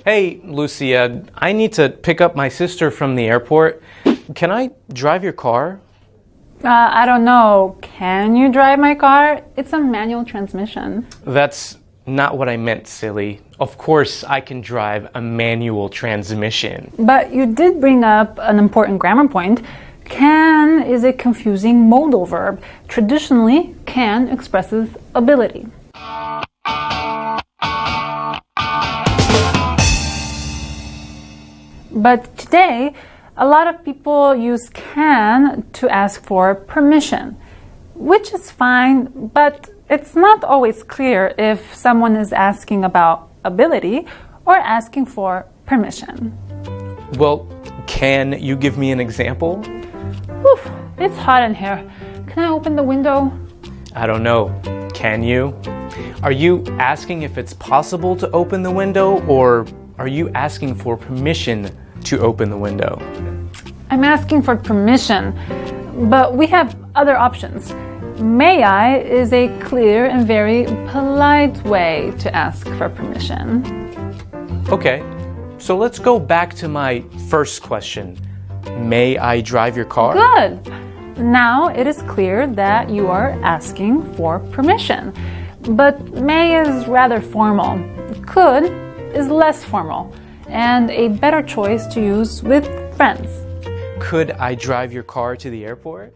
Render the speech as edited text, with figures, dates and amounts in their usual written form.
Hey, Lucia, I need to pick up my sister from the airport. Can I drive your car? I don't know. Can you drive my car? It's a manual transmission. That's not what I meant, silly. Of course I can drive a manual transmission. But you did bring up an important grammar point. Can is a confusing modal verb. Traditionally, can expresses ability. But today, a lot of people use can to ask for permission, which is fine, but it's not always clear if someone is asking about ability or asking for permission. Well, can you give me an example? Whew, it's hot in here. Can I open the window? I don't know. Can you? Are you asking if it's possible to open the window, or are you asking for permission to open the window? I'm asking for permission, but we have other options. May I is a clear and very polite way to ask for permission. Okay, so let's go back to my first question. May I drive your car? Good. Now it is clear that you are asking for permission. But may is rather formal. Could is less formal and a better choice to use with friends. Could I drive your car to the airport?